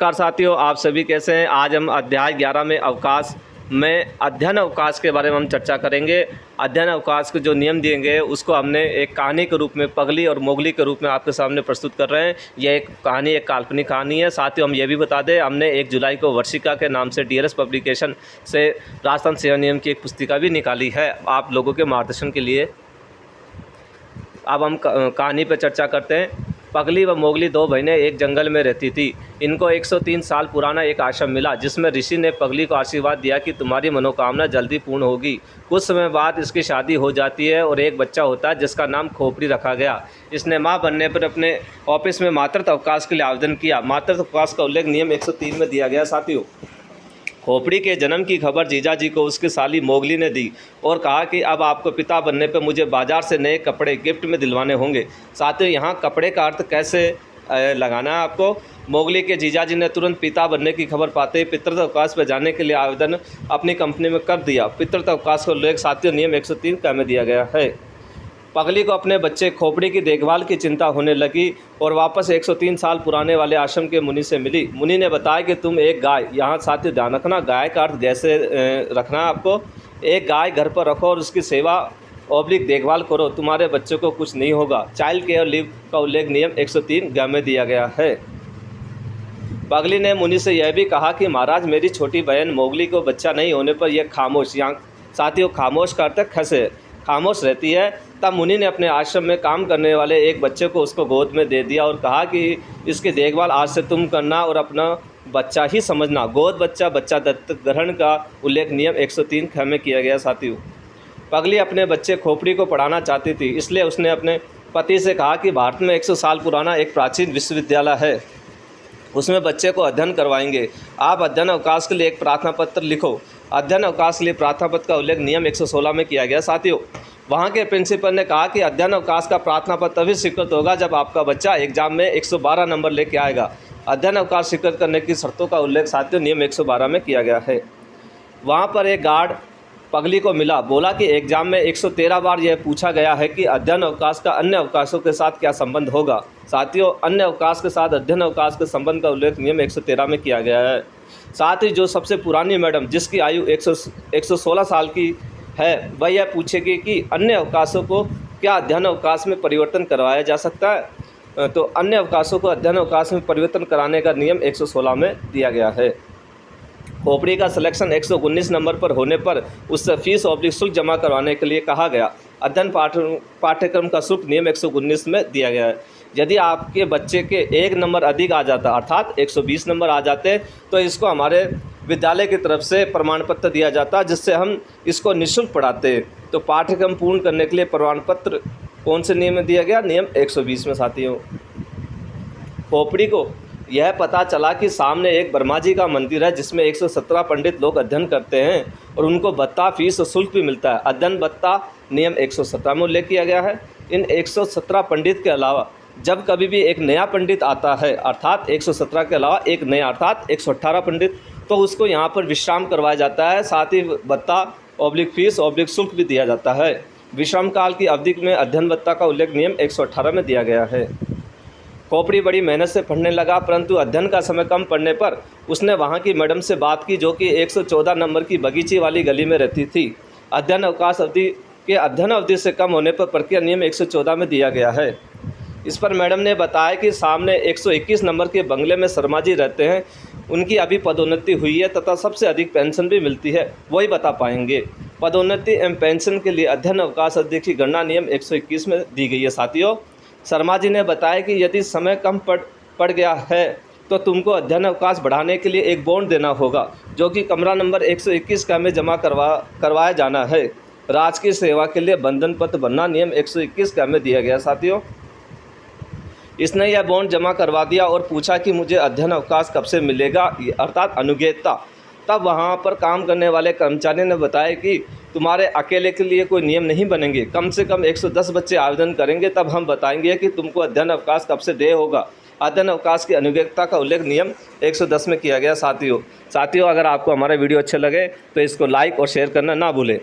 नमस्कार साथियों, आप सभी कैसे हैं। आज हम अध्याय 11 में अध्ययन अवकाश के बारे में हम चर्चा करेंगे। अध्ययन अवकाश के जो नियम दिए गए उसको हमने एक कहानी के रूप में पगली और मोगली के रूप में आपके सामने प्रस्तुत कर रहे हैं। यह एक कहानी, एक काल्पनिक कहानी है। साथियों, हम ये भी बता दें, हमने 1 जुलाई को वर्षिका के नाम से डीआरएस पब्लिकेशन से राजस्थान सेवा नियम की एक पुस्तिका भी निकाली है आप लोगों के मार्गदर्शन के लिए। अब हम कहानी पर चर्चा करते हैं। पगली व मोगली 2 बहनें एक जंगल में रहती थी। इनको 103 साल पुराना एक आश्रम मिला, जिसमें ऋषि ने पगली को आशीर्वाद दिया कि तुम्हारी मनोकामना जल्दी पूर्ण होगी। कुछ समय बाद इसकी शादी हो जाती है और एक बच्चा होता है, जिसका नाम खोपड़ी रखा गया। इसने मां बनने पर अपने ऑफिस में मातृत्व अवकाश के लिए आवेदन किया। मातृत्व अवकाश का उल्लेख नियम 103 में दिया गया। साथियों, खोपड़ी के जन्म की खबर जीजाजी को उसकी साली मोगली ने दी और कहा कि अब आपको पिता बनने पर मुझे बाजार से नए कपड़े गिफ्ट में दिलवाने होंगे। साथियों, यहाँ कपड़े का अर्थ कैसे लगाना है आपको। मोगली के जीजाजी ने तुरंत पिता बनने की खबर पाते ही पितृत्व अवकाश पर जाने के लिए आवेदन अपनी कंपनी में कर दिया। पितृत्व अवकाश का उल्लेख साथियों नियम 103 का में दिया गया है। पगली को अपने बच्चे खोपड़ी की देखभाल की चिंता होने लगी और वापस 103 साल पुराने वाले आश्रम के मुनि से मिली। मुनि ने बताया कि तुम एक गाय, यहाँ साथियों ध्यान रखना, गाय का अर्थ जैसे रखना है आपको, एक गाय घर पर रखो और उसकी सेवा ऑब्लिक देखभाल करो, तुम्हारे बच्चों को कुछ नहीं होगा। चाइल्ड केयर लीव का उल्लेख नियम 103 ग में दिया गया है। पगली ने मुनि से यह भी कहा कि महाराज, मेरी छोटी बहन मोगली को बच्चा नहीं होने पर यह खामोश, यहाँ साथियों खामोश का अर्थ खसे, खामोश रहती है। तब मुनि ने अपने आश्रम में काम करने वाले एक बच्चे को उसको गोद में दे दिया और कहा कि इसकी देखभाल आज से तुम करना और अपना बच्चा ही समझना। गोद बच्चा दत्तक ग्रहण का उल्लेख नियम 103 ख में किया गया। साथियों, पगली अपने बच्चे खोपड़ी को पढ़ाना चाहती थी, इसलिए उसने अपने पति से कहा कि भारत में 100 साल पुराना एक प्राचीन विश्वविद्यालय है, उसमें बच्चे को अध्ययन करवाएंगे। आप अध्ययन अवकाश के लिए एक प्रार्थना पत्र लिखो। अध्ययन अवकाश के लिए प्रार्थना पत्र का उल्लेख नियम 116 में किया गया। साथियों, वहाँ के प्रिंसिपल ने कहा कि अध्ययन अवकाश का प्रार्थना पत्र तभी स्वीकृत होगा जब आपका बच्चा एग्जाम में 112 नंबर लेके आएगा। अध्ययन अवकाश स्वीकृत करने की शर्तों का उल्लेख साथियों नियम 112 में किया गया है। वहाँ पर एक गार्ड पगली को मिला, बोला कि एग्जाम में 113 बार यह पूछा गया है कि अध्ययन अवकाश का अन्य अवकाशों के साथ क्या संबंध होगा। साथियों, अन्य अवकाश के साथ अध्ययन अवकाश के संबंध का उल्लेख नियम 113 में किया गया है। साथ ही जो सबसे पुरानी मैडम, जिसकी आयु 116 साल की है, वह यह पूछेगी कि अन्य अवकाशों को क्या अध्ययन अवकाश में परिवर्तन करवाया जा सकता है। तो अन्य अवकाशों को अध्ययन अवकाश में परिवर्तन कराने का नियम 116 में दिया गया है। खोपड़ी का सिलेक्शन 119 नंबर पर होने पर उससे फीस ऑब्लिक शुल्क जमा करवाने के लिए कहा गया। अध्ययन पाठ्यक्रम का शुल्क नियम 119 में दिया गया है। यदि आपके बच्चे के 1 नंबर अधिक आ जाता, अर्थात 120 नंबर आ जाते, तो इसको हमारे विद्यालय की तरफ से प्रमाण पत्र दिया जाता, जिससे हम इसको निःशुल्क पढ़ाते। तो पाठ्यक्रम पूर्ण करने के लिए प्रमाण पत्र कौन से नियम में दिया गया? नियम 120 में। साथियों, खोपड़ी को यह पता चला कि सामने एक ब्रह्मा जी का मंदिर है, जिसमें 117 पंडित लोग अध्ययन करते हैं और उनको भत्ता, फीस और शुल्क भी मिलता है। अध्ययन भत्ता नियम 117 में उल्लेख किया गया है। इन 117 पंडित के अलावा जब कभी भी एक नया पंडित आता है, अर्थात 117 के अलावा एक नया अर्थात 118 पंडित, तो उसको यहाँ पर विश्राम करवाया जाता है। साथ ही भत्ता ऑब्लिक फीस ऑब्लिक शुल्क भी दिया जाता है। विश्राम काल की अवधि में अध्ययन भत्ता का उल्लेख नियम 118 में दिया गया है। खोपड़ी बड़ी मेहनत से पढ़ने लगा, परंतु अध्ययन का समय कम पड़ने पर उसने वहाँ की मैडम से बात की, जो कि 114 नंबर की बगीचे वाली गली में रहती थी। अध्ययन अवकाश अवधि के अध्ययन अवधि से कम होने पर प्रक्रिया नियम 114 में दिया गया है। इस पर मैडम ने बताया कि सामने 121 नंबर के बंगले में शर्मा जी रहते हैं, उनकी अभी पदोन्नति हुई है तथा सबसे अधिक पेंशन भी मिलती है, वही बता पाएंगे। पदोन्नति एवं पेंशन के लिए अध्ययन अवकाश अवधि की गणना नियम 121 में दी गई है। साथियों, शर्मा जी ने बताया कि यदि समय कम पड़ गया है तो तुमको अध्ययन अवकाश बढ़ाने के लिए एक बॉन्ड देना होगा, जो कि कमरा नंबर 121 का में जमा करवाया जाना है। राजकीय सेवा के लिए बंधन पत्र भरना नियम 121 का में दिया गया। साथियों, इसने यह बॉन्ड जमा करवा दिया और पूछा कि मुझे अध्ययन अवकाश कब से मिलेगा, अर्थात अनुज्ञेयता। तब वहाँ पर काम करने वाले कर्मचारी ने बताया कि तुम्हारे अकेले के लिए कोई नियम नहीं बनेंगे, कम से कम 110 बच्चे आवेदन करेंगे, तब हम बताएंगे कि तुमको अध्ययन अवकाश कब से देय होगा। अध्ययन अवकाश की अनुज्ञेयता का उल्लेख नियम 110 में किया गया। साथियों, अगर आपको हमारा वीडियो अच्छे लगे तो इसको लाइक और शेयर करना ना भूलें।